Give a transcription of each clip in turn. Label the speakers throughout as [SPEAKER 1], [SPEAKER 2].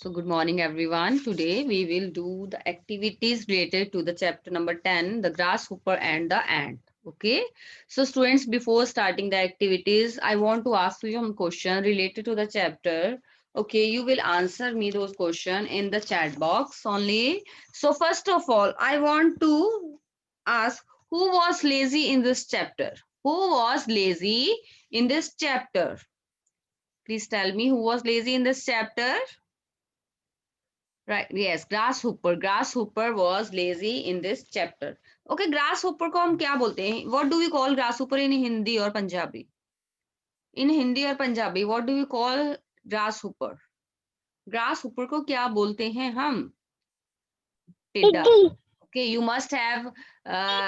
[SPEAKER 1] So good morning everyone. Today we will do the activities related to the chapter number 10, the grasshopper and the ant. Okay. So students, before starting the activities, I want to ask you some question related to the chapter. Okay, you will answer me those questions in the chat box only. So first of all, I want to ask who was lazy in this chapter? Who was lazy in this chapter? Please tell me who was lazy in this chapter. Right, yes, grasshopper. Grasshopper was lazy in this chapter. Okay, grasshopper को हम क्या बोलते हैं? What do we call grasshopper in Hindi और Punjabi? In Hindi और Punjabi, what do we call grasshopper? Grasshopper को क्या बोलते हैं हम? टिड्डा. Okay, you must have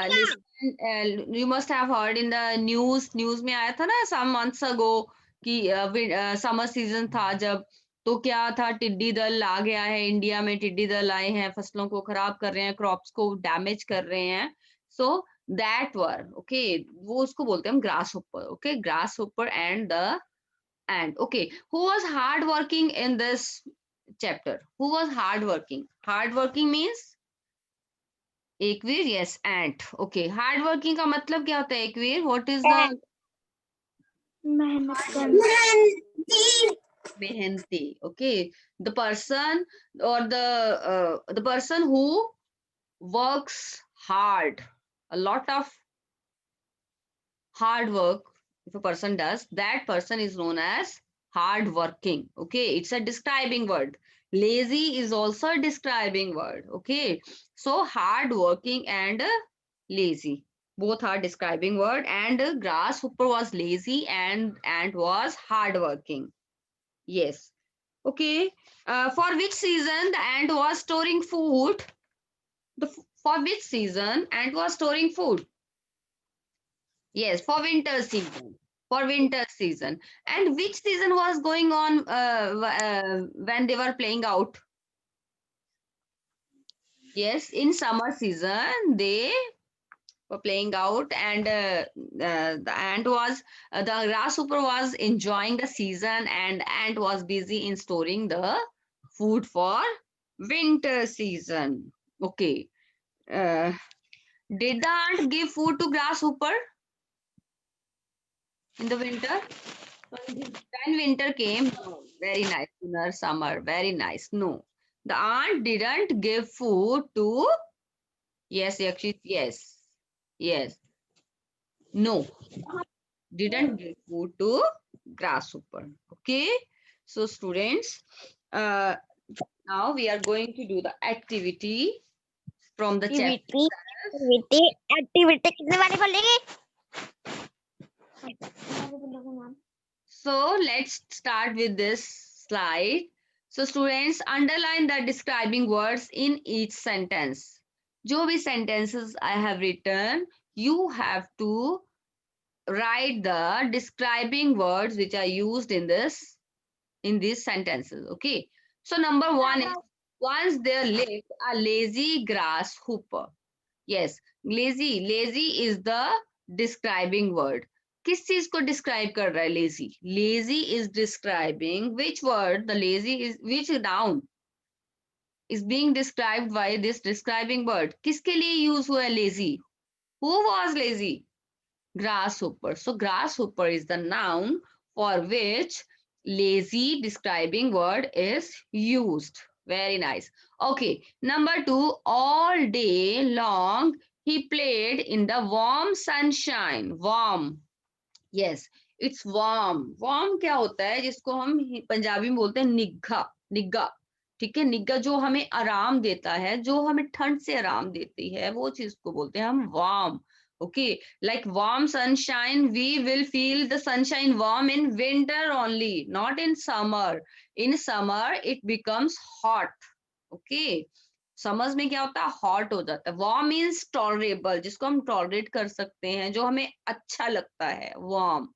[SPEAKER 1] listened. You must have heard in the news. News में आया था ना some months ago कि summer season था जब तो क्या था टिड्डी दल आ गया है इंडिया में टिड्डी दल आए हैं फसलों को खराब कर रहे हैं क्रॉप्स को डैमेज कर रहे हैं सो दैट वर ओके वो उसको बोलते हैं हम grass hopper okay grass hopper and the end okay who was hard working in this chapter who was hard working means Ekvira yes ant okay hard working का मतलब क्या होता है एकवीर व्हाट इज द
[SPEAKER 2] मेहनत करना
[SPEAKER 1] मेहनती okay the person or the person who works hard a lot of hard work if a person does that person is known as hard working okay it's a describing word lazy is also a describing word okay so hard working and lazy both are describing word and grasshopper was lazy and was hard working yes okay for which season the ant was storing food for which season ant was storing food yes for winter season for winter season and which season was going on when they were playing out yes in summer season they were playing out and the ant was the grasshopper was enjoying the season and ant was busy in storing the food for winter season okay uh, did the ant give food to grasshopper in the winter when winter came no very nice winter summer very nice no the ant didn't give food to yes Yakshit yes yes no didn't give food to grasshopper okay so students now we are going to do the activity from the chapter
[SPEAKER 2] activity कितने बारी बोलेंगे
[SPEAKER 1] so let's start with this slide so students underline the describing words in each sentence jo bhi sentences I have written you have to write the describing words which are used in these sentences okay so number one is once there lived a lazy grasshopper yes lazy is the describing word किस चीज को describe कर रहा है lazy is describing which word the lazy is which noun is being described by this describing word किसके लिए use हुआ है lazy who was lazy grasshopper so grasshopper is the noun for which lazy describing word is used very nice okay number 2 all day long he played in the warm sunshine warm yes it's warm क्या होता है जिसको हम पंजाबी में बोलते हैं निग्घा nigga ठीक है निग्गा जो हमें आराम देता है जो हमें ठंड से आराम देती है वो चीज को बोलते हैं हम warm okay like warm sunshine we will feel the sunshine warm in winter only not in summer it becomes hot okay समझ में क्या होता है हॉट हो जाता है वार्म मीन्स टॉलरेबल जिसको हम टॉलरेट कर सकते हैं जो हमें अच्छा लगता है वार्म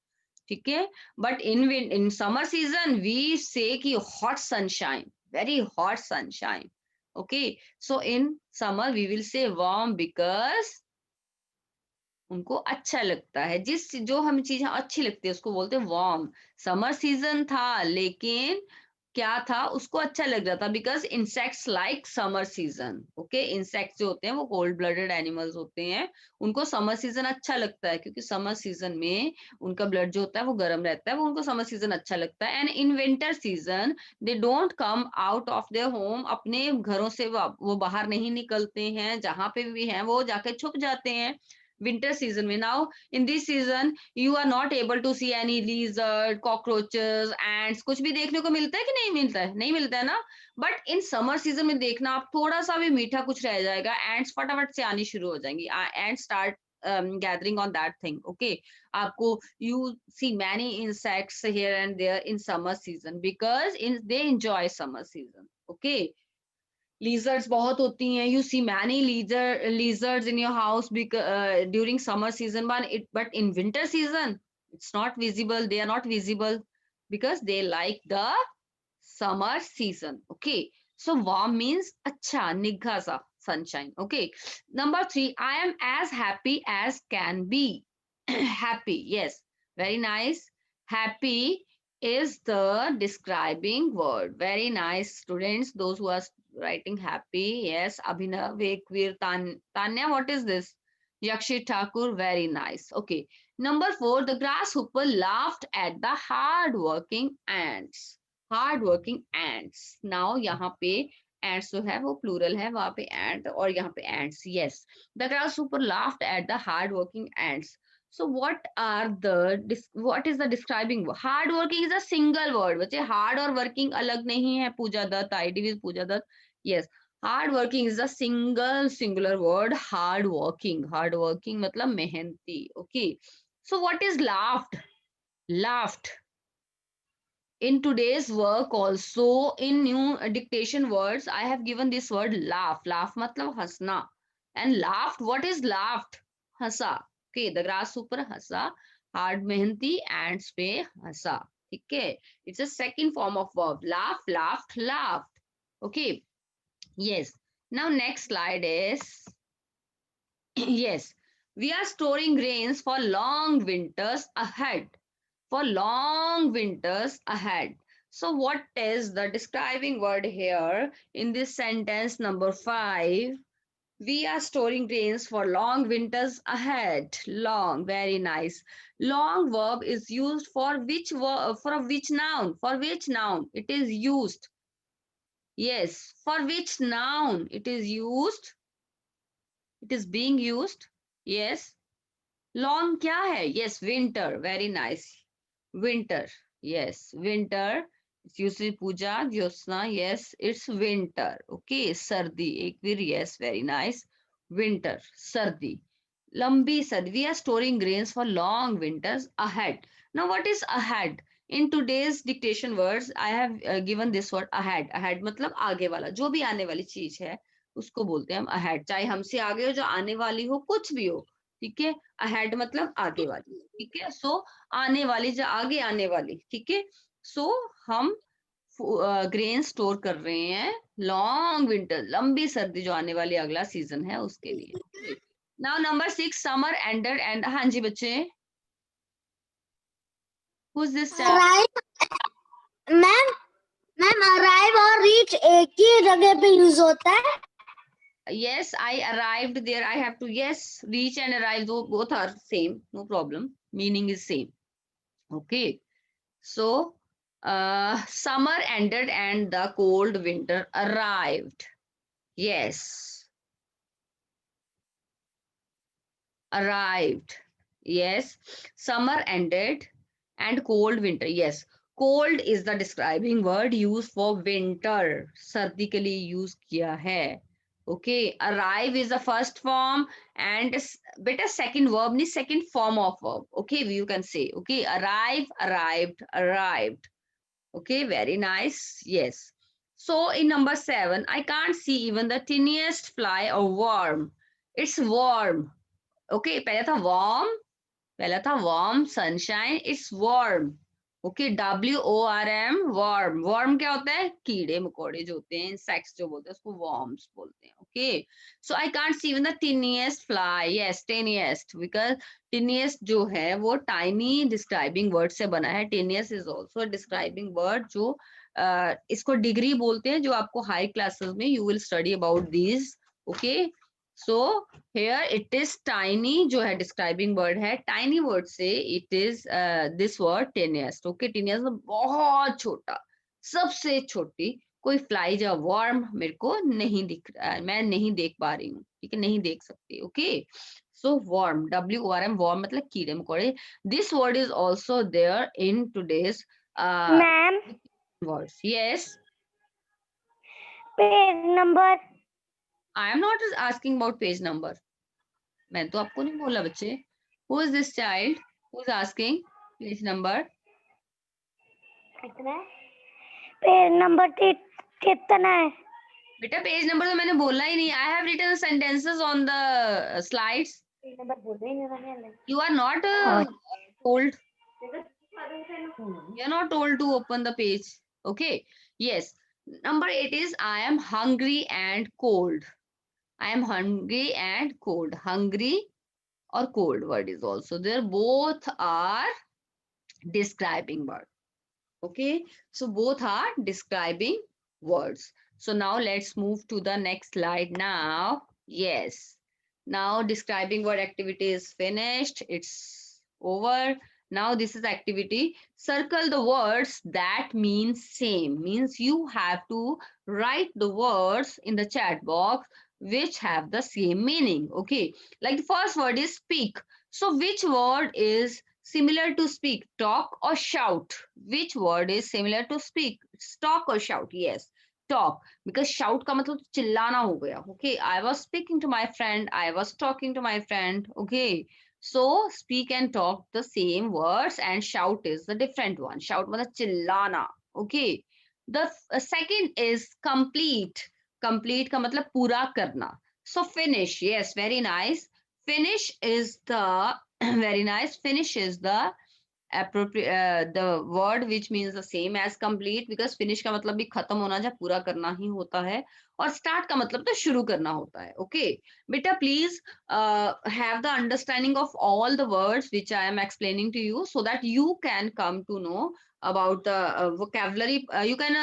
[SPEAKER 1] ठीक है but in summer season we say कि hot sunshine very hot sunshine okay so in summer we will say warm because उनको अच्छा लगता है जिस जो हमें चीज अच्छी लगती है उसको बोलते हैं वार्म समर सीजन था लेकिन क्या था उसको अच्छा लग रहा था, because insects like summer season. Okay, insects जो होते हैं वो कोल्ड ब्लडेड एनिमल्स होते हैं, उनको समर सीजन अच्छा लगता है, क्योंकि समर सीजन में उनका ब्लड जो होता है वो गर्म रहता है, वो उनको समर सीजन अच्छा लगता है। And in winter season they don't come out of their home, अपने घरों से वो बाहर नहीं निकलते हैं, जहां पे भी हैं वो जाके छुप जाते हैं विंटर सीजन में। Now in this season you are not able to see any lizard, cockroaches, ants, कुछ भी देखने को मिलता है कि नहीं मिलता है? नहीं मिलता है ना। बट इन समर सीजन में देखना, आप थोड़ा सा भी मीठा कुछ रह जाएगा, एंड्स फटाफट से आनी शुरू हो जाएंगी, and start gathering on that thing. Okay, आपको you see many insects here and there in summer season because they enjoy summer season. Okay, lizards बहुत होती हैं, you see many lizards in your house because during summer season, but in winter season it's not visible, they are not visible because they like the summer season. Okay, so warm means acha, nigha sa, sunshine. Okay, number 3, I am as happy as can be. Happy, yes, very nice. Happy is the describing word. Very nice, students, those who are writing happy. Yes, Abhinav, Ekvir, Tanya, what is this? Yakshi Thakur, very nice. Okay, number 4, the grasshopper laughed at the hard working ants. Hard working ants. Now यहाँ पे ants जो है वो plural है, वहां पे एंट और यहाँ पे ants. Yes, the grasshopper laughed at the hard working ants. So what is the describing word? Hard working is a single word. बच्चे, hard और working अलग नहीं है। पूजा Dutt, ID with Puja Dutt. Yes, hard working is a singular word. Hard working मतलब मेहनती। Okay, so what is laughed? Laughed in today's work also, in new dictation words, I have given this word laugh matlab hasna, and laughed, what is laughed? Hasa. Okay, the grasshopper hasa, hard mehanti ants pe hasa. Okay, it's a second form of verb, laugh, laughed. Okay, yes. Now next slide is yes, we are storing grains for long winters ahead. For long winters ahead. So what is the describing word here in this sentence number 5? We are storing grains for long winters ahead. Long, very nice. Long verb is used for which verb, for which noun? For which noun it is used? Yes, for which noun it is used? It is being used. Yes. Long क्या है? Yes, winter. Very nice. Winter. Yes, winter. It's usually puja, Jyosna. Yes, it's winter. Okay, sardi. Ek vir, yes, very nice. Winter, sardi. Lambi sardi. We are storing grains for long winters ahead. Now, what is ahead? In today's dictation words, I have given this word ahead. Ahead मतलब आगे वाला, जो भी आने वाली चीज है उसको बोलते हैं हम ahead. चाहे हमसे आगे हो, जो आने वाली हो, कुछ भी हो, ठीक है। अहेड मतलब आगे वाली, ठीक है। सो आने वाली, जो आगे आने वाली, ठीक है। सो हम ग्रेन स्टोर कर रहे हैं लॉन्ग विंटर, लंबी सर्दी जो आने वाली अगला सीजन है उसके लिए। Now number 6, summer ended and, हाँ जी बच्चे, who's this child?
[SPEAKER 2] Arrive, ma'am arrive और रीच एक ही जगह पे यूज होता है।
[SPEAKER 1] Yes, I arrived there. I have to, yes, reach and arrive, though both are same, no problem. Meaning is same. Okay. So, summer ended and the cold winter arrived. Yes. Arrived. Yes. Summer ended and cold winter. Yes. Cold is the describing word used for winter. सर्दी के लिए use किया है. Okay. Arrive is the first form and beta second verb ni second form of verb. Okay. You can say. Okay. Arrive, arrived, arrived. Okay, very nice. Yes. So in number 7, I can't see even the tiniest fly or worm. It's warm. Okay, पहला था warm, sunshine. It's warm. Okay, WORM, worm. Worm क्या होता है? कीड़े मकोड़े जो होते हैं, insects जो बोलते हैं उसको worms बोलते हैं. Okay, so I can't see even the tiniest fly. Yes, tiniest, because tiniest जो है वो tiny describing word से बना है. Tiniest is also a describing word जो इसको डिग्री बोलते हैं, जो आपको हाई क्लासेस में you will study about these. Okay, so here it is tiny, जो है डिस्क्राइबिंग वर्ड है. टाइनी वर्ड से it is this word tiniest. Okay, tiniest बहुत छोटा, सबसे छोटी कोई फ्लाई या वर्म मेरे को नहीं दिख रहा है, मैं नहीं देख पा रही हूँ. ठीक है, नहीं देख सकती. Okay, so worm, WORM, worm मतलब कीड़े मकोड़े. This word is also there in today's
[SPEAKER 2] main
[SPEAKER 1] words. Yes,
[SPEAKER 2] page number.
[SPEAKER 1] I am not asking about page number. मैं तो आपको नहीं बोला बच्चे. Who is this child who is asking page number?
[SPEAKER 2] कितना है? पेज नंबर कितना है?
[SPEAKER 1] बेटा पेज नंबर तो मैंने बोला ही नहीं. I have written sentences on the slides.
[SPEAKER 2] Page number बोल ही नहीं रहे.
[SPEAKER 1] You are not told. You are not told to open the page. Okay. Yes. Number 8 is I am hungry and cold. I am hungry and cold. Hungry or cold word is also there. Both are describing word. Okay. So both are describing words. So now let's move to the next slide now. Yes. Now describing word activity is finished. It's over. Now this is activity. Circle the words that mean same. Means you have to write the words in the chat box which have the same meaning. Okay. Like the first word is speak. So which word is similar to speak? Talk or shout? Which word is similar to speak? Talk or shout? Yes, talk. Because shout का मतलब चिल्लाना हो गया. Okay, I was speaking to my friend, I was talking to my friend. Okay, so speak and talk the same words, and shout is the different one. Shout मतलब चिल्लाना. Okay, the second is complete. Complete का मतलब पूरा करना. So finish. Yes, very nice. Finish is the very nice. Finish is the appropriate the word which means the same as complete, because finish का मतलब भी खत्म होना, जब पूरा करना ही होता है. और start का मतलब तो शुरू करना होता है. Okay, बेटा please have the understanding of all the words which I am explaining to you, so that you can come to know about the vocabulary. You can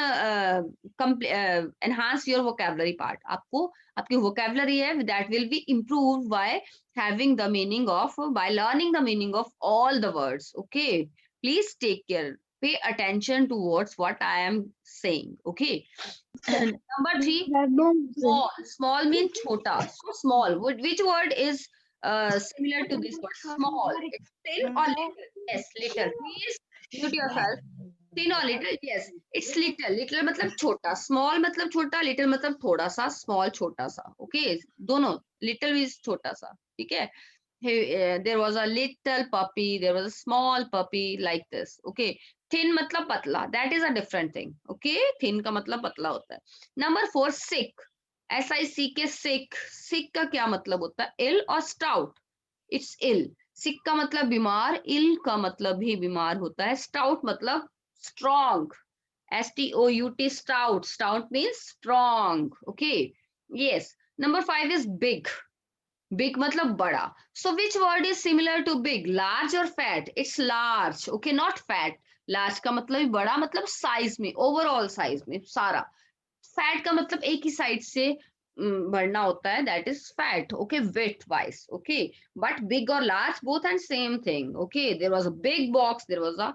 [SPEAKER 1] enhance your vocabulary part. आपको आपकी vocabulary है that will be improved by having the meaning of, by learning the meaning of all the words. Okay, please take care, pay attention towards what I am saying. Okay. Number 3, small. Small means chota. So small, which word is similar to this word? Small. It's thin or little? Yes, little. Please mute yourself. Thin or little? Yes, it's little. Little मतलब छोटा. Small मतलब छोटा. Little मतलब थोड़ा सा. Small छोटा सा. Okay, दोनों. Little is छोटा सा. ठीक है. There was a little puppy, there was a small puppy, like this. Okay, thin मतलब पतला, that is a different thing. Okay, thin का मतलब पतला होता है. Number 4, sick. SICK, sick. Sick का क्या मतलब होता है? Ill or stout? It's ill. Sick का मतलब बीमार, ill का मतलब भी बीमार होता है. Stout मतलब strong. STOUT, stout. Stout means strong. Okay, yes. Number 5 is big. Big मतलब बड़ा. So which word is similar to big? Large or fat? It's large. Okay, not fat. Large का मतलब बड़ा, मतलब size में, overall size में सारा. Fat का मतलब एक ही side से बढ़ना होता है, that is fat. Okay, weight wise. Okay, but big or large both and same thing. Okay, there was a big box, there was a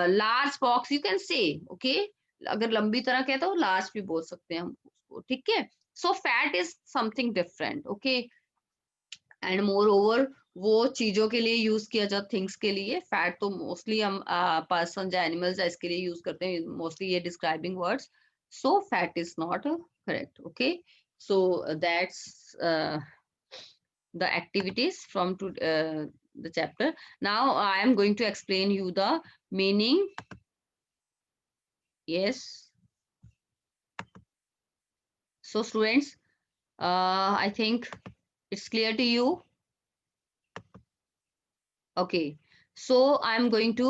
[SPEAKER 1] large box, you can say. Okay, अगर लंबी तरह कहते हो large भी बोल सकते हैं हम उसको. ठीक है. So fat is something different. Okay, and more over वो चीजों के लिए यूज किया जाता, थिंग्स के लिए. फैट तो मोस्टली हम पर्सन या एनिमल्स या इसके लिए यूज करते हैं मोस्टली, ये describing words. So fat is not correct. Okay, so that's the activities from to the chapter. Now I am going to explain you the meaning. Yes, so students, I think it's clear to you. Okay, so I'm going to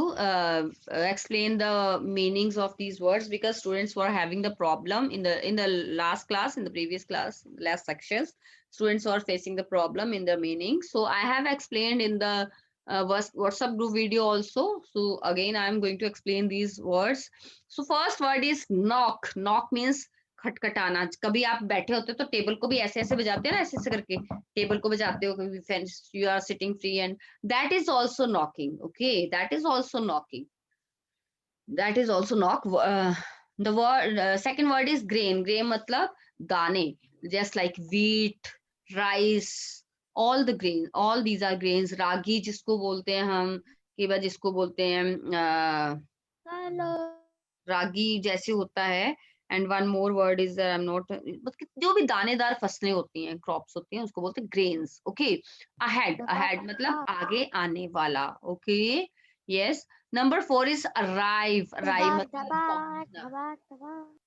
[SPEAKER 1] explain the meanings of these words, because students were having the problem in the last class, in the previous class, last sections. Students are facing the problem in the meaning. So I have explained in the WhatsApp group video also. So again, I am going to explain these words. So first word is knock. Knock means खटखटाना. कभी आप बैठे होते हो तो table को भी ऐसे ऐसे बजाते हो ना, ऐसे ऐसे करके टेबल को बजाते हो कभी, you are sitting free, and that is also knocking. Okay, that is also knocking. That is also knock. The word second word is grain. Grain मतलब दाने, just like wheat, rice, all the grain, all these are grains. रागी जिसको बोलते हैं हम, कई बार जिसको बोलते हैं
[SPEAKER 2] Hello.
[SPEAKER 1] रागी जैसे होता है. And one more word is I am not, जो भी दानेदार फसलें होती हैं, क्रॉप्स होती हैं, उसको बोलते हैं ग्रेन्स. Okay, ahead. अहेड मतलब आगे आने वाला. Okay, yes. Number 4 is arrive. Arrive मतलब पहुंचना.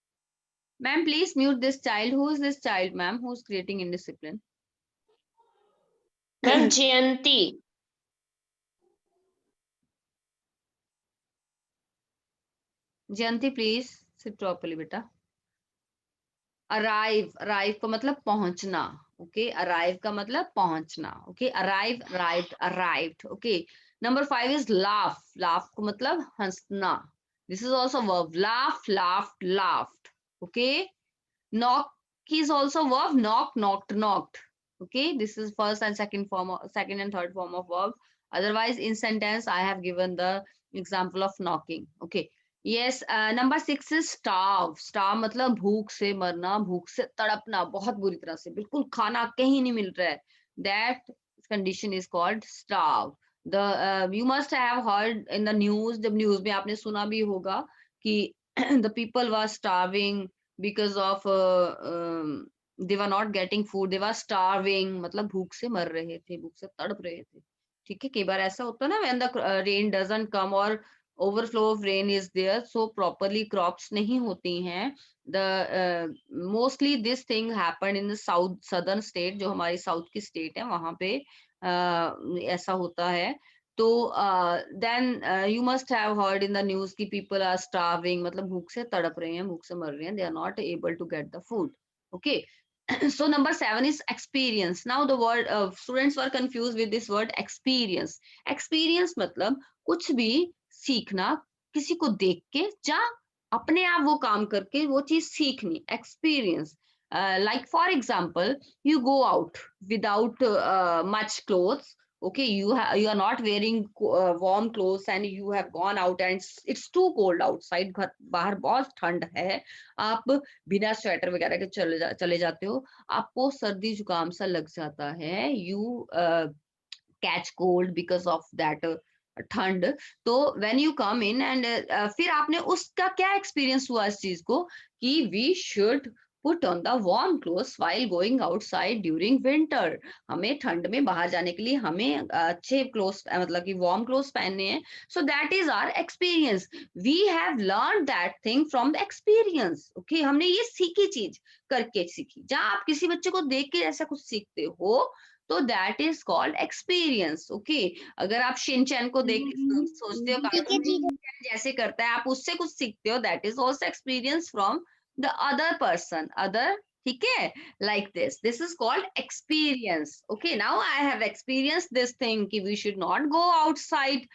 [SPEAKER 1] Ma'am please mute this child. Who is this child ma'am who is creating indiscipline?
[SPEAKER 3] Ma'am Jayanti.
[SPEAKER 1] Jayanti please sit properly बेटा. अराइव. अराइव का मतलब पहुंचना. ओके, अराइव का मतलब पहुंचना. Okay, arrive, arrived, arrived. Okay, number 5 is laugh. Laugh का मतलब हंसना. This is also verb. Laugh, laughed, laughed. Okay, knock is also verb. Knock, knocked, knocked. Okay, this is first and second and third form of verb. Otherwise in sentence I have given the example of knocking. Okay, yes. Number 6 is starve. Starve मतलब भूख से मरना, भूख से तड़पना, बहुत बुरी तरह से, बिल्कुल खाना कहीं नहीं मिल रहा है. That condition is called starve. The you must have heard in the news. जब न्यूज में आपने सुना भी होगा कि the people were starving because of they were not getting food, they were starving. मतलब भूख से मर रहे थे, भूख से तड़प रहे थे. ठीक है, कई बार ऐसा होता है ना, when the rain doesn't come or overflow of rain is there, so properly crops नहीं होती हैं. The mostly this thing happened in the southern state, जो हमारी साउथ की स्टेट है, वहां पे ऐसा होता है. तो then you must have heard in the news कि पीपल आर स्टार्विंग, मतलब भूख से तड़प रहे हैं, भूख से मर रहे हैं. They are not able to get the food. Okay, so number 7 is experience. Now the word students were confused with this word experience. Experience मतलब कुछ भी सीखना, किसी को देख के या अपने आप वो काम करके वो चीज सीखनी. Experience. Like for example, you go out without much clothes. Okay, you are not wearing warm clothes and you have gone out and it's too cold outside. घर बाहर बहुत ठंड है, आप बिना स्वेटर वगैरह के चले जाते हो, आपको सर्दी जुकाम सा लग जाता है. You catch cold because of that ठंड. तो when you come in and फिर आपने उसका क्या एक्सपीरियंस हुआ इस चीज को कि we should put on the warm clothes while going outside during winter. हमें ठंड में बाहर जाने के लिए हमें अच्छे क्लोथ्स, मतलब कि वार्म क्लोथ्स पहनने हैं. So that is our experience. We have learned that thing from the experience. Okay, हमने ये सीखी चीज करके सीखी. जहाँ आप किसी बच्चे को देख के ऐसा कुछ सीखते हो तो that is called experience. Okay, अगर आप शिनचैन को देख के सोचते हो कार्टून में शिनचैन जैसे करता है, आप उससे कुछ सीखते हो, that is also experience from the other person, other. ठीक है, like this is called experience. Okay, now I have experienced this thing कि we should not go outside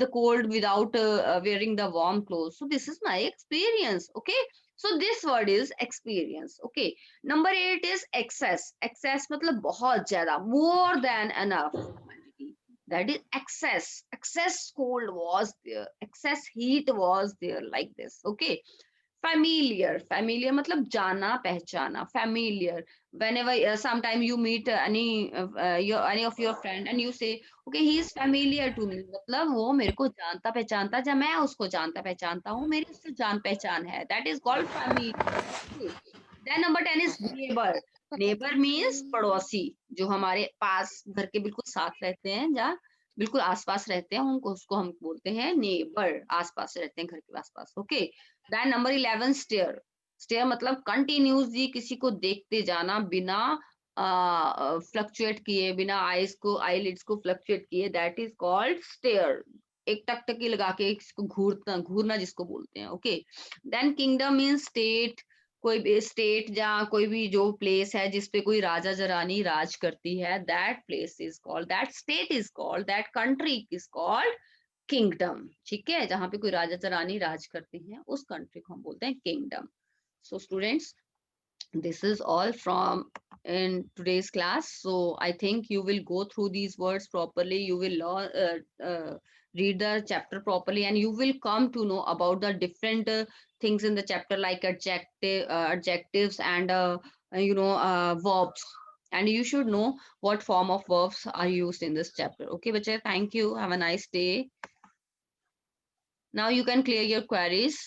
[SPEAKER 1] the cold without wearing the warm clothes. So this is my experience. Okay, so this word is experience. Okay, number 8 is excess. Excess मतलब बहुत ज्यादा, more than enough quantity. That is excess. Excess cold was there, excess heat was there, like this. Okay, familiar. Familiar मतलब जाना पहचाना. Familiar. Whenever sometime you meet any of your friend and you say okay he is familiar to me, मतलब वो मेरे को जानता पहचानता, जब मैं उसको जानता पहचानता हूँ, मेरी उससे जान पहचान है. That is called familiar. Then number 10 is neighbor. Neighbor means पड़ोसी, जो हमारे पास घर के बिल्कुल साथ रहते हैं, जहाँ बिल्कुल आसपास रहते हैं, उनको उसको हम बोलते हैं नेबर. आसपास रहते हैं घर के आसपास. Okay, then number 11 stare. Stare मतलब कंटिन्यूसली किसी को देखते जाना बिना फ्लक्चुएट किए, बिना आईज को आईलिड्स को फ्लक्चुएट किए. That is called stare. एक टकटकी लगा के इसको घूरना जिसको बोलते हैं. Okay, then kingdom means state. कोई भी स्टेट जहाँ कोई भी जो प्लेस है जिस पे कोई राजा जरानी राज करती है, that place is called, that state is called, that country is called kingdom. ठीक है, जहाँ पे कोई राजा जरानी राज करती हैं उस कंट्री को हम बोलते हैं kingdom. So students, this is all from in today's class. So I think you will go through these words properly, you will learn, read the chapter properly, and you will come to know about the different things in the chapter, like adjectives and verbs. And you should know what form of verbs are used in this chapter. Okay bache, thank you, have a nice day. Now you can clear your queries.